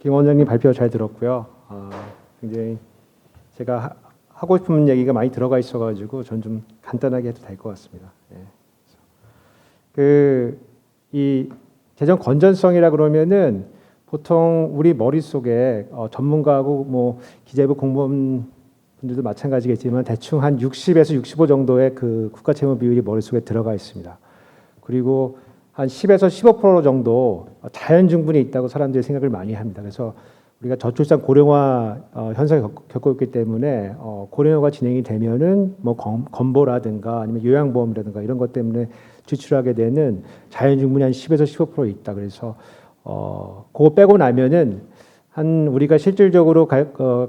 김 원장님 발표 잘 들었고요. 굉장히 제가 하고 싶은 얘기가 많이 들어가 있어가지고 전 좀 간단하게 해도 될 것 같습니다. 이 재정 건전성이라 그러면은 보통 우리 머릿속에 전문가하고 뭐 기재부 공무원 분들도 마찬가지겠지만 대충 한 60에서 65 정도의 그 국가 채무 비율이 머릿속에 들어가 있습니다. 그리고 한 10에서 15% 정도 자연 증분이 있다고 사람들이 생각을 많이 합니다. 그래서 우리가 저출산 고령화 현상을 겪고 있기 때문에 고령화가 진행이 되면은 뭐 건보라든가 아니면 요양보험이라든가 이런 것 때문에 지출하게 되는 자연 증분이 한 10에서 15% 있다. 그래서 그거 빼고 나면은 한 우리가 실질적으로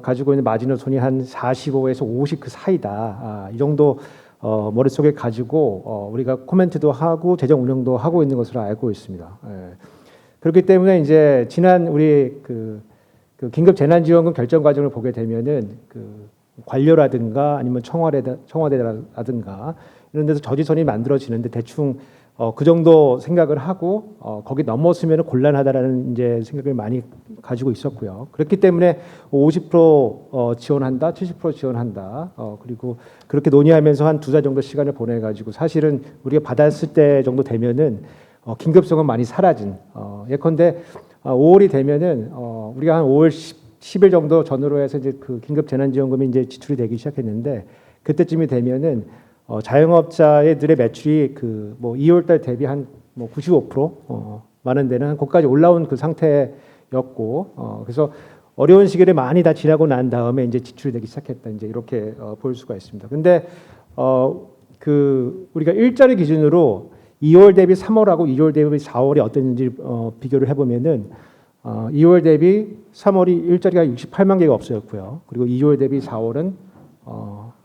가지고 있는 마지노 손이 한 45에서 50 그 사이다. 이 정도 머릿속에 가지고 우리가 코멘트도 하고 재정 운영도 하고 있는 것으로 알고 있습니다. 그렇기 때문에 이제 지난 우리 그 긴급 재난지원금 결정 과정을 보게 되면은 그 관료라든가 아니면 청와대라든가 이런 데서 저지선이 만들어지는데 대충 그 정도 생각을 하고 거기 넘었으면 곤란하다라는 이제 생각을 많이 가지고 있었고요. 그렇기 때문에 50% 지원한다, 70% 지원한다. 그리고 그렇게 논의하면서 한 2달 정도 시간을 보내 가지고 사실은 우리가 받았을 때 정도 되면은 긴급성은 많이 사라진. 예컨대 5월이 되면은 우리가 한 5월 10일 정도 전후로 해서 이제 그 긴급 재난지원금이 이제 지출이 되기 시작했는데 그때쯤이 되면은 자영업자들의 매출이 그 뭐 2월달 대비 한 뭐 95% 많은 데는 거기까지 올라온 그 상태였고 그래서 어려운 시기를 많이 다 지나고 난 다음에 이제 지출이 되기 시작했다 이제 이렇게 볼 수가 있습니다. 근데 그 우리가 일자리 기준으로 2월 대비 3월하고 2월 대비 4월이 어땠는지 비교를 해보면은 2월 대비 3월이 일자리가 68만 개가 없어졌고요. 그리고 2월 대비 4월은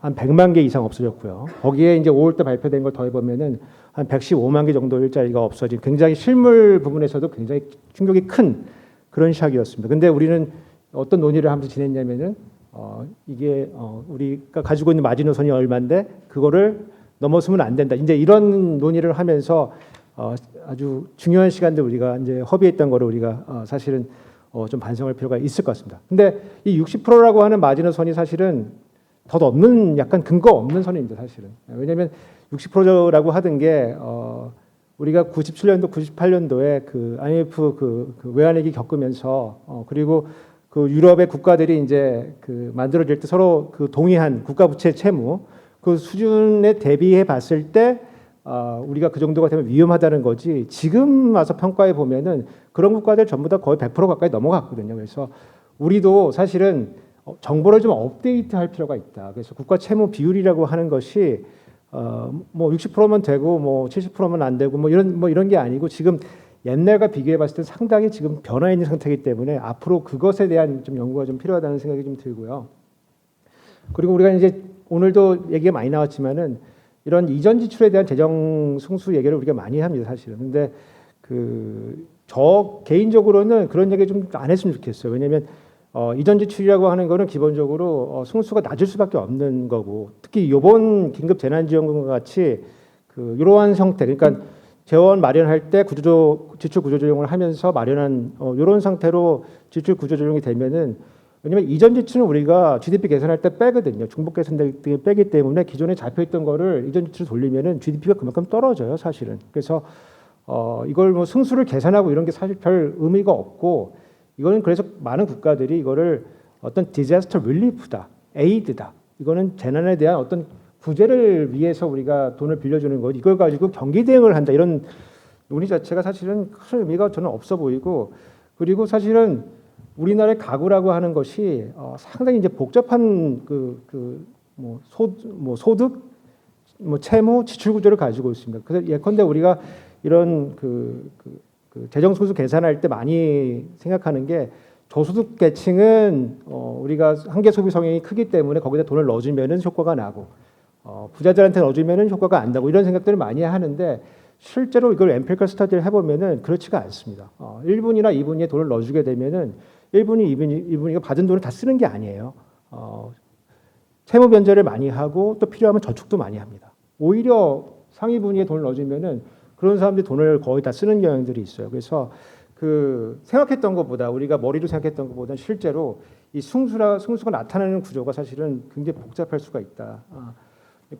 한 100만 개 이상 없어졌고요. 거기에 이제 5월 때 발표된 걸 더해보면은 한 115만 개 정도 일자리가 없어진 굉장히 실물 부분에서도 굉장히 충격이 큰 그런 시작이었습니다. 근데 우리는 어떤 논의를 하면서 지냈냐면은 이게 우리가 가지고 있는 마지노선이 얼마인데 그거를 넘어서면 안 된다. 이제 이런 논의를 하면서 아주 중요한 시간들 우리가 이제 협의했던 거를 우리가 사실은 좀 반성할 필요가 있을 것 같습니다. 근데 이 60%라고 하는 마지노선이 사실은 더 없는 약간 근거 없는 선입니다, 사실은. 왜냐하면 60%라고 하던 게 우리가 97년도, 98년도에 그 IMF 그 외환위기 겪으면서 그리고 그 유럽의 국가들이 이제 그 만들어질 때 서로 그 동의한 국가 부채 채무 그 수준에 대비해 봤을 때 우리가 그 정도가 되면 위험하다는 거지. 지금 와서 평가해 보면은 그런 국가들 전부 다 거의 100% 가까이 넘어갔거든요. 그래서 우리도 사실은 정보를 좀 업데이트할 필요가 있다. 그래서 국가 채무 비율이라고 하는 것이 뭐 60%면 되고 뭐 70%면 안 되고 뭐 이런 게 아니고 지금 옛날과 비교해 봤을 때 상당히 지금 변화 있는 상태이기 때문에 앞으로 그것에 대한 좀 연구가 좀 필요하다는 생각이 좀 들고요. 그리고 우리가 이제 오늘도 얘기가 많이 나왔지만은 이런 이전 지출에 대한 재정 승수 얘기를 우리가 많이 합니다, 사실은. 근데 저 개인적으로는 그런 얘기 좀 안 했으면 좋겠어요. 왜냐하면 이전 지출이라고 하는 거는 기본적으로 승수가 낮을 수밖에 없는 거고 특히 이번 긴급 재난지원금과 같이 이러한 형태 그러니까 재원 마련할 때 지출 구조조정을 하면서 마련한 이런 상태로 지출 구조조정이 되면은 왜냐하면 이전 지출은 우리가 GDP 계산할 때 빼거든요. 중복 계산 등을 빼기 때문에 기존에 잡혀있던 거를 이전 지출을 돌리면은 GDP가 그만큼 떨어져요, 사실은. 그래서 이걸 뭐 승수를 계산하고 이런 게 사실 별 의미가 없고 이거는 그래서 많은 국가들이 이거를 어떤 디자스터 릴리프다, 에이드다. 이거는 재난에 대한 어떤 구제를 위해서 우리가 돈을 빌려주는 거지. 이걸 가지고 경기 대응을 한다. 이런 논의 자체가 사실은 큰 의미가 저는 없어 보이고 그리고 사실은 우리나라의 가구라고 하는 것이 상당히 이제 복잡한 소득, 채무, 지출 구조를 가지고 있습니다. 그래서 예컨대 우리가 이런 재정 소득 계산할 때 많이 생각하는 게 저소득 계층은 우리가 한계 소비 성향이 크기 때문에 거기다 돈을 넣어주면은 효과가 나고 부자들한테 넣어주면은 효과가 안 나고 이런 생각들을 많이 하는데 실제로 이걸 엠피리컬 스터디를 해보면은 그렇지가 않습니다. 1분이나 2분에 돈을 넣어주게 되면은 1분이 2분이 받은 돈을 다 쓰는 게 아니에요. 채무 변제를 많이 하고 또 필요하면 저축도 많이 합니다. 오히려 상위 분위에 돈을 넣어주면은 그런 사람들이 돈을 거의 다 쓰는 경향들이 있어요. 그래서 그 생각했던 것보다 우리가 머리로 생각했던 것보다 실제로 이 승수가 나타나는 구조가 사실은 굉장히 복잡할 수가 있다.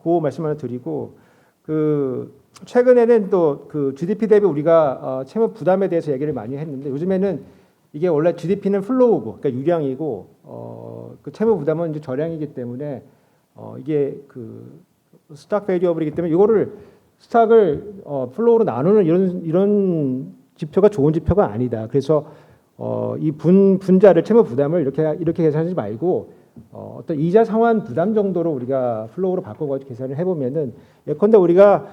그 말씀 하나 드리고 그 최근에는 또 그 GDP 대비 우리가 채무 부담에 대해서 얘기를 많이 했는데 요즘에는 이게 원래 GDP는 플로우고 그러니까 유량이고 그 채무 부담은 이제 저량이기 때문에 이게 그 스탁 베리어블이기 때문에 이거를 스탁을 플로우로 나누는 이런 지표가 좋은 지표가 아니다. 그래서 이 분자를 채무 부담을 이렇게 계산하지 말고 어떤 이자 상환 부담 정도로 우리가 플로우로 바꿔가지고 계산을 해보면은 예컨대 우리가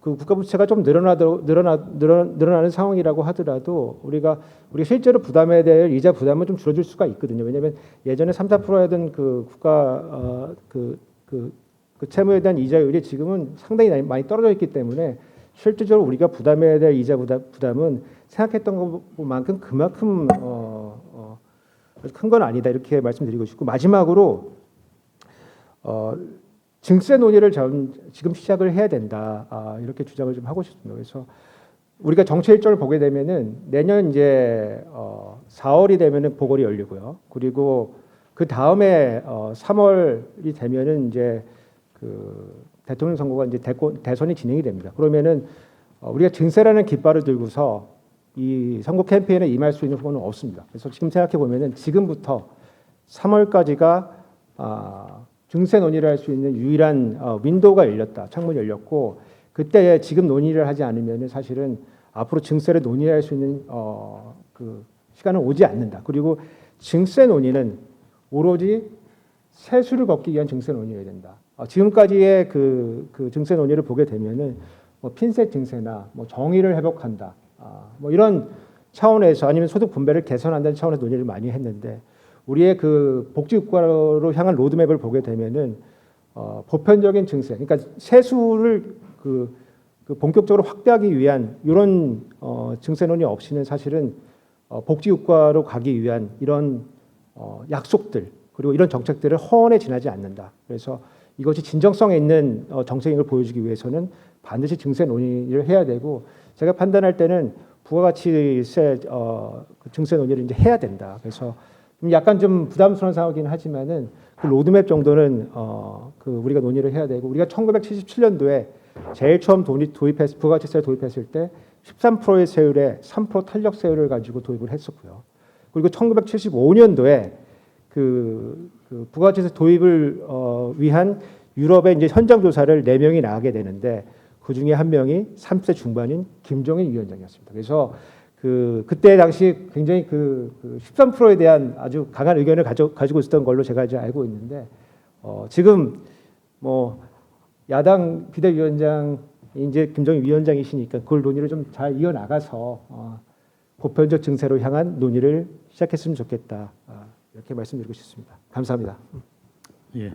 그 국가 부채가 좀 늘어나는 상황이라고 하더라도 우리가 실제로 부담해야 될 이자 부담은 좀 줄어들 수가 있거든요. 왜냐하면 예전에 3, 4%였던 그 국가 그 채무에 대한 이자율이 지금은 상당히 많이 떨어져 있기 때문에 실질적으로 우리가 부담해야 될 이자 부담은 생각했던 것만큼 그만큼 큰 건 아니다 이렇게 말씀드리고 싶고 마지막으로 증세 논의를 지금 시작을 해야 된다 이렇게 주장을 좀 하고 싶습니다. 그래서 우리가 정치 일정을 보게 되면은 내년 이제 4월이 되면은 보궐이 열리고요. 그리고 그 다음에 3월이 되면은 이제 그 대통령 선거가 이제 대선이 진행이 됩니다. 그러면은 우리가 증세라는 깃발을 들고서 이 선거 캠페인에 임할 수 있는 후보는 없습니다. 그래서 지금 생각해 보면은 지금부터 3월까지가 증세 논의를 할 수 있는 유일한 윈도우가 열렸다. 창문이 열렸고 그때 지금 논의를 하지 않으면은 사실은 앞으로 증세를 논의할 수 있는 그 시간은 오지 않는다. 그리고 증세 논의는 오로지 세수를 걷기 위한 증세 논의여야 된다. 지금까지의 그 증세 논의를 보게 되면은 뭐 핀셋 증세나 뭐 정의를 회복한다. 뭐 이런 차원에서 아니면 소득 분배를 개선한다는 차원에서 논의를 많이 했는데 우리의 그 복지국가로 향한 로드맵을 보게 되면은 보편적인 증세, 그러니까 세수를 그 본격적으로 확대하기 위한 이런 증세 논의 없이는 사실은 복지국가로 가기 위한 이런 약속들 그리고 이런 정책들을 허언에 지나지 않는다. 그래서 이것이 진정성 있는 정책인 걸 보여주기 위해서는 반드시 증세 논의를 해야 되고 제가 판단할 때는 부가가치세 증세 논의를 이제 해야 된다. 그래서 약간 좀 부담스러운 상황이긴 하지만은 그 로드맵 정도는 그 우리가 논의를 해야 되고 우리가 1977년도에 제일 처음 부가가치세를 도입했을 때 13%의 세율에 3% 탄력 세율을 가지고 도입을 했었고요. 그리고 1975년도에 그 부가가치세 도입을 위한 유럽의 이제 현장 조사를 4명이 나가게 되는데 그 중에 한 명이 30세 중반인 김종인 위원장이었습니다. 그래서 그때 당시 굉장히 13%에 대한 아주 강한 의견을 가지고 있었던 걸로 제가 이제 알고 있는데 지금 뭐 야당 비대위원장 이제 김종인 위원장이시니까 그걸 논의를 좀 잘 이어 나가서 보편적 증세로 향한 논의를 시작했으면 좋겠다 이렇게 말씀드리고 싶습니다. 감사합니다. 예.